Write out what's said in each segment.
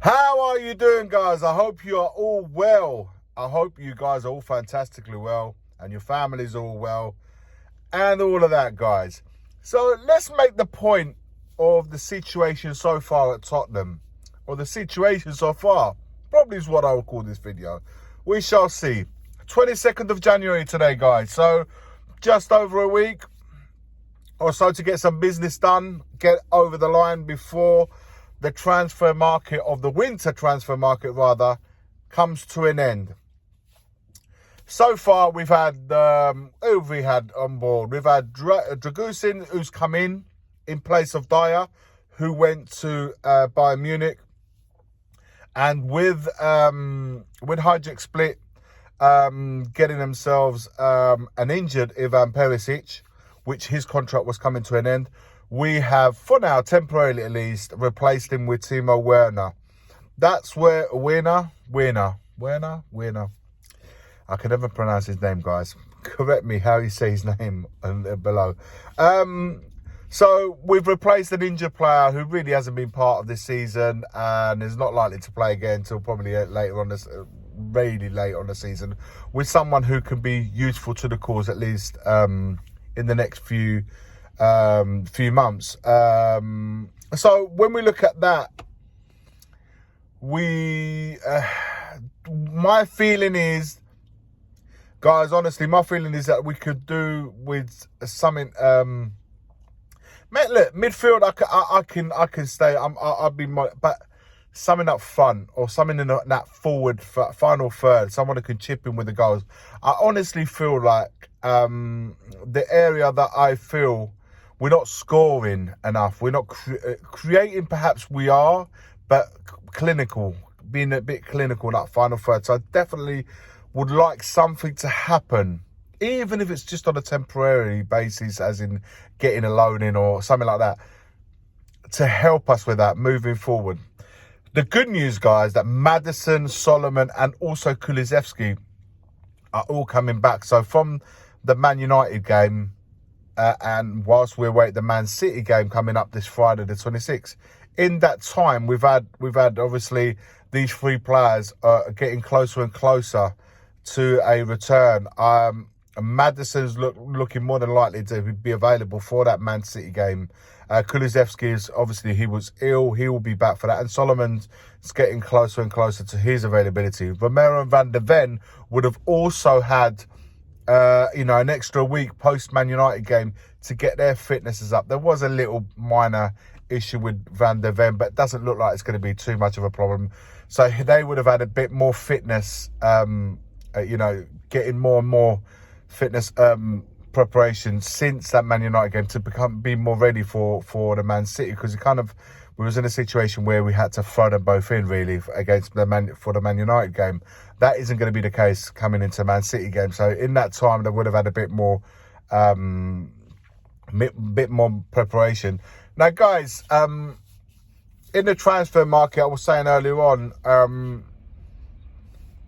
How are you doing, guys? I hope you are all well. I hope you guys are all fantastically well and your families are all well and all of that, guys. So let's make the point of the situation so far at Tottenham, or the situation so far, probably is what I will call this video. We shall see. 22nd of January today, guys. So just over a week or so to get some business done, get over the line before the transfer market, of the winter transfer market rather, comes to an end. So far, we've had, who have we had on board? We've had Dragusin, who's come in place of Dyer, who went to Bayern Munich. And with Hijack Split getting themselves an injured Ivan Perisic, which his contract was coming to an end, we have, for now, temporarily at least, replaced him with Timo Werner. That's where Werner. I can never pronounce his name, guys. Correct me how you say his name below. So we've replaced an injured player who really hasn't been part of this season and is not likely to play again until probably later on this, really late on the season, with someone who can be useful to the cause at least in the next few months. So when we look at that, my feeling is, guys, honestly, my feeling is that we could do with something. Mate, look, midfield, I can stay. I'll be more, but something up front or something in that forward final third, someone who can chip in with the goals. I honestly feel like the area that I feel we're not scoring enough. We're not creating. Perhaps we are, but clinical, being a bit clinical in that final third. So I definitely would like something to happen, even if it's just on a temporary basis, as in getting a loan in or something like that, to help us with that moving forward. The good news, guys, that Maddison, Solomon, and also Kulusevski are all coming back. So from the Man United game, and whilst we await the Man City game coming up this Friday, the 26th, in that time we've had obviously these three players getting closer and closer to a return. Maddison's looking more than likely to be available for that Man City game. Kulusevski is obviously, he was ill. He will be back for that. And Solomon's getting closer and closer to his availability. Romero and Van de Ven would have also had an extra week post Man United game to get their fitnesses up. There was a little minor issue with Van de Ven, but it doesn't look like it's going to be too much of a problem. So they would have had a bit more fitness, getting more and more fitness preparation since that Man United game to be more ready for the Man City, because we was in a situation where we had to throw them both in really against the Man United game. That isn't going to be the case coming into Man City game. So in that time, they would have had a bit more preparation. Now, guys, in the transfer market, I was saying earlier on,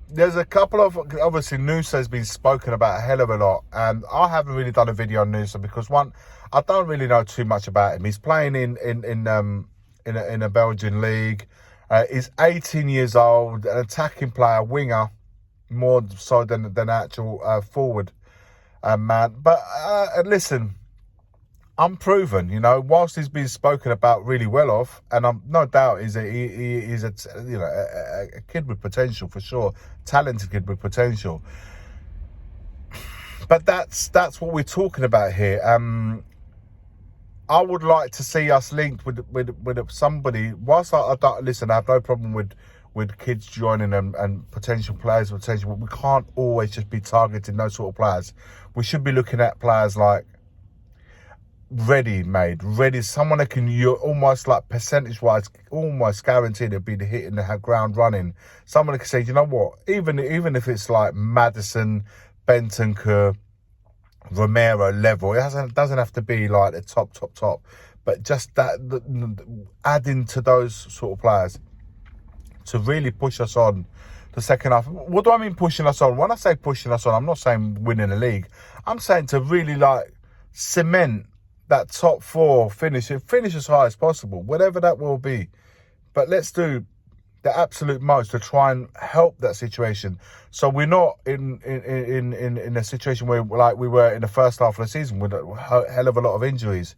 there's a couple of, obviously Nusa has been spoken about a hell of a lot, and I haven't really done a video on Nusa because, one, I don't really know too much about him. He's playing in a Belgian league. He's 18 years old, an attacking player, winger, more so than actual forward man. But listen, unproven, whilst he's been spoken about really well of, and I'm no doubt he's a kid with potential for sure, talented kid with potential. But that's what we're talking about here. I would like to see us linked with somebody. Whilst I don't, listen, I have no problem with kids joining and potential players with potential, but we can't always just be targeting those sort of players. We should be looking at players like ready, someone that can, you're almost like percentage-wise, almost guaranteed to be hitting the ground running. Someone that can say, you know what, even if it's like Maddison, Bentancur, Romero level, it doesn't have to be like the top, but just that adding to those sort of players to really push us on the second half. What do I mean pushing us on? When I say pushing us on, I'm not saying winning the league. I'm saying to really like cement that top four, finish as high as possible, whatever that will be. But let's do the absolute most to try and help that situation. So we're not in a situation where, like we were in the first half of the season with a hell of a lot of injuries.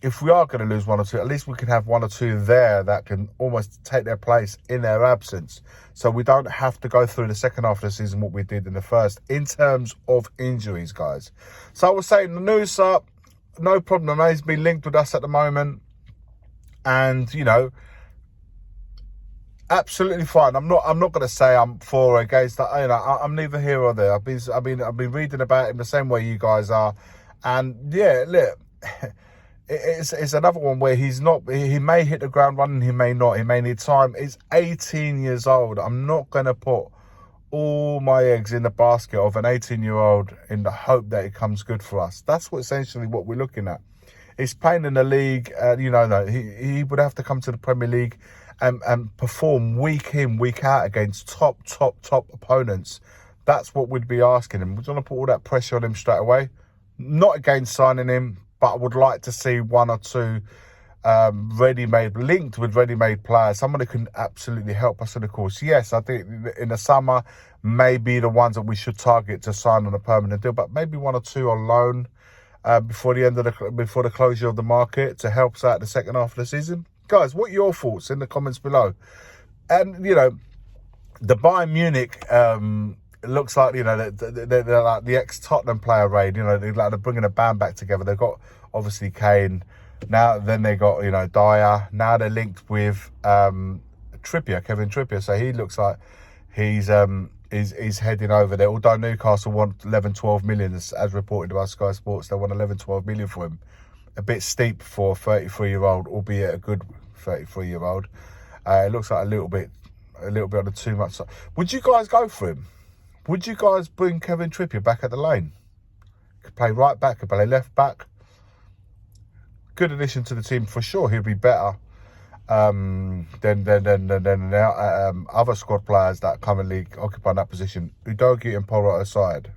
If we are going to lose one or two, at least we can have one or two there that can almost take their place in their absence. So we don't have to go through the second half of the season what we did in the first in terms of injuries, guys. So I was saying, Nusa, no problem. He's been linked with us at the moment. And, you know, absolutely fine. I'm not going to say I'm for or against that. You know, I'm neither here or there. I've been reading about him the same way you guys are. And yeah, look, it's another one where he may hit the ground running, he may not, he may need time. He's 18 years old. I'm not going to put all my eggs in the basket of an 18-year-old in the hope that it comes good for us. That's essentially what we're looking at. He's playing in the league, you know, he would have to come to the Premier League and perform week in, week out against top opponents. That's what we'd be asking him. We're going to put all that pressure on him straight away. Not against signing him, but I would like to see one or two linked with ready-made players, someone who can absolutely help us in the course. Yes, I think in the summer, maybe the ones that we should target to sign on a permanent deal, but maybe one or two on loan before the closure of the market to help us out the second half of the season. Guys, what are your thoughts in the comments below? And, you know, the Bayern Munich, it looks like, you know, they're like the ex-Tottenham player raid. You know, they're bringing a band back together. They've got, obviously, Kane. Now, then they got, you know, Dyer. Now they're linked with Trippier, Kevin Trippier. So he looks like he's heading over there. Although Newcastle want 11-12 million, as reported by Sky Sports, they want 11-12 million for him. A bit steep for a 33-year-old, albeit a good 33-year-old. It looks like a little bit on the too much side. Would you guys go for him? Would you guys bring Kevin Trippier back at the lane? Could play right back, could play left back. Good addition to the team for sure. He'll be better than other squad players that currently occupy that position. Udogie and Poro aside.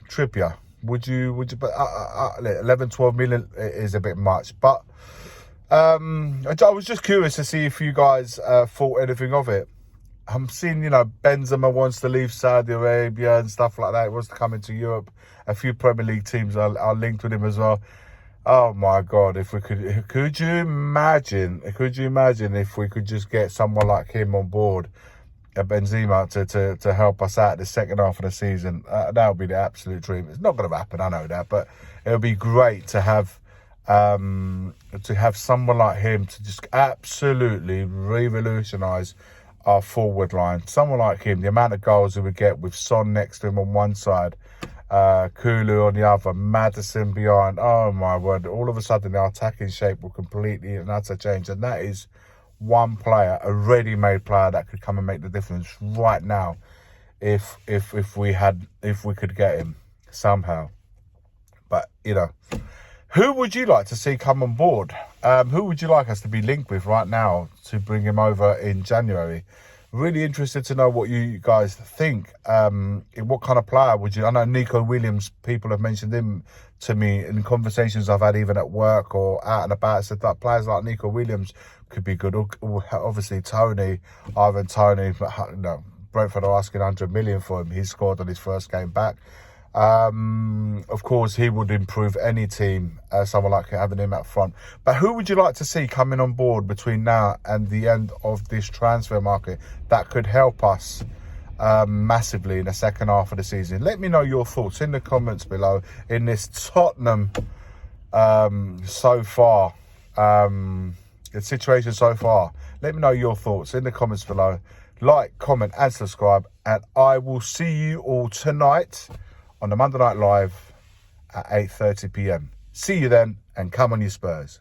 Trippier, would you? But 11-12 million is a bit much. But I was just curious to see if you guys thought anything of it. I'm seeing, you know, Benzema wants to leave Saudi Arabia and stuff like that. He wants to come into Europe. A few Premier League teams are linked with him as well. Oh my God! If we could you imagine if we could just get someone like him on board, Benzema, to help us out the second half of the season? That would be the absolute dream. It's not going to happen, I know that, but it would be great to have someone like him to just absolutely revolutionise our forward line. Someone like him, the amount of goals we would get with Son next to him on one side, Kulu on the other, Maddison behind. Oh my word! All of a sudden, our attacking shape will completely and utter change, and that is one player, a ready-made player that could come and make the difference right now, if we could get him somehow. But you know, who would you like to see come on board? Who would you like us to be linked with right now to bring him over in January? Really interested to know what you guys think. What kind of player would you? I know Nico Williams, people have mentioned him to me in conversations I've had even at work or out and about. So that players like Nico Williams could be good. Or obviously Ivan Toney, but you know, Brentford are asking 100 million for him. He scored on his first game back. Of course, he would improve any team, someone like having him up front. But who would you like to see coming on board between now and the end of this transfer market that could help us massively in the second half of the season? Let me know your thoughts in the comments below in this Tottenham so far, the situation so far. Let me know your thoughts in the comments below. Like, comment and subscribe, and I will see you all tonight on the Monday Night Live at 8:30 p.m. See you then, and come on you Spurs.